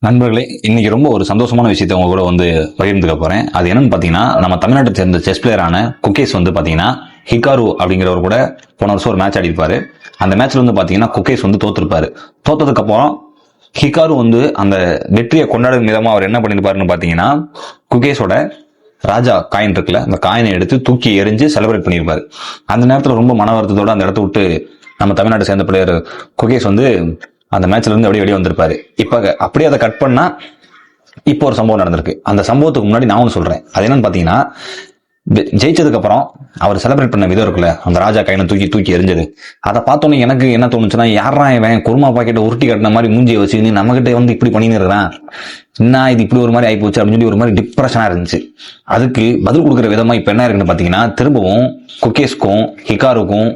நண்பர்களே, இன்னைக்கு ரொம்ப ஒரு சந்தோஷமான விஷயத்தை உங்க கூட பகிர்ந்துக்க போறேன். அது என்னன்னு பாத்தீங்கன்னா, நம்ம தமிழ்நாட்டை சேர்ந்த செஸ் பிளேயரான குகேஷ் பாத்தீங்கன்னா ஹிகாரு அப்படிங்கிறவர் கூட போன வருஷம் ஒரு மேட்ச் ஆடிப்பாரு. அந்த மேட்ச்ல பாத்தீங்கன்னா குகேஷ் தோத்துருப்பாரு. தோத்ததுக்கு அப்புறம் ஹிகாரு அந்த வெற்றியை கொண்டாடும் விதமா அவர் என்ன பண்ணிருப்பாருன்னு பாத்தீங்கன்னா, குகேஷோட ராஜா காயின் இருக்குல்ல, அந்த காயினை எடுத்து தூக்கி எரிஞ்சு செலிப்ரேட் பண்ணியிருப்பாரு. அந்த நேரத்துல ரொம்ப மன வருத்தத்தோட அந்த இடத்த விட்டு நம்ம தமிழ்நாட்டை சேர்ந்த பிளேயர் குகேஷ் அந்த மேட்ச்ல இருந்து அப்படியே வெளியே வந்திருப்பாரு. இப்ப அப்படியே அதை கட் பண்ணா இப்போ ஒரு சம்பவம் நடந்திருக்கு. அந்த சம்பவத்துக்கு முன்னாடி நான் ஒன்று சொல்றேன். அது என்னன்னு பாத்தீங்கன்னா, ஜெயிச்சதுக்கு அப்புறம் அவர் செலிப்ரேட் பண்ண விதம் இருக்குல்ல, அந்த ராஜா கையில தூக்கி தூக்கி எரிஞ்சது, அதை பார்த்தோன்னே எனக்கு என்ன தோணுச்சுன்னா, யாரா இவன் குருமா பாக்கெட்டை உருட்டி கட்டின மாதிரி மூஞ்சியை வச்சு நீ நம்ம கிட்ட இப்படி பண்ணின்னு இருக்கிறான், என்ன இது இப்படி ஒரு மாதிரி ஆயிப்போச்சு அப்படின்னு சொல்லி ஒரு மாதிரி டிப்ரெஷனா இருந்துச்சு. அதுக்கு பதில் கொடுக்குற விதமா இப்ப என்ன இருக்குன்னு பாத்தீங்கன்னா, திரும்பவும் குகேஷ்க்கும் ஹிகாருக்கும்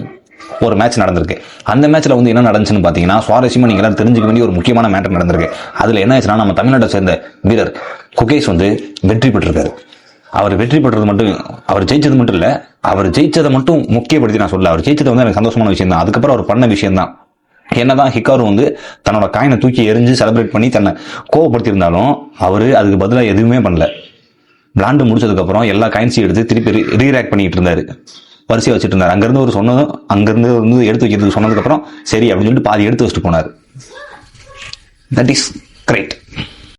ஒரு மேட்ச் நடந்திருக்கு. அந்த மேட்ச்ல என்ன நடந்துச்சுன்னு பாத்தீங்கன்னா, சுவாரஸ்யமா நீங்க எல்லாம் தெரிஞ்சுக்க வேண்டிய ஒரு முக்கியமான மேட்டர் நடந்திருக்கு. அதுல என்ன ஆச்சுன்னா, நம்ம தமிழ்நாட்டை சேர்ந்த வீரர் குகேஷ் வெற்றி பெற்றிருக்காரு. அவர் வெற்றி பெற்றது மட்டும், அவர் ஜெயிச்சது மட்டும் இல்ல, அவர் ஜெயிச்சதை மட்டும் முக்கியப்படுத்தி நான் சொல்ல, அவர் ஜெயிச்சது எனக்கு சந்தோஷமான விஷயம் தான். அதுக்கப்புறம் அவர் பண்ண விஷயம் தான், என்னதான் ஹிகாரு தன்னோட காயினை தூக்கி எரிஞ்சு செலிப்ரேட் பண்ணி தன்னை கோவப்படுத்தியிருந்தாலும் அவரு அதுக்கு பதிலாக எதுவுமே பண்ணல. விளாண்டு முடிச்சதுக்கு அப்புறம் எல்லா காயின்ஸையும் எடுத்து திருப்பி ரீராக்ட் பண்ணிட்டு இருந்தாரு, வரிசையை வச்சுட்டு இருந்தாரு. அங்கிருந்து ஒரு சொன்னதும் அங்கிருந்து எடுத்து வைக்கிறதுக்கு சொன்னதுக்கு அப்புறம் சரி அப்படின்னு சொல்லிட்டு பாதி எடுத்து வச்சுட்டு போனார். That is great.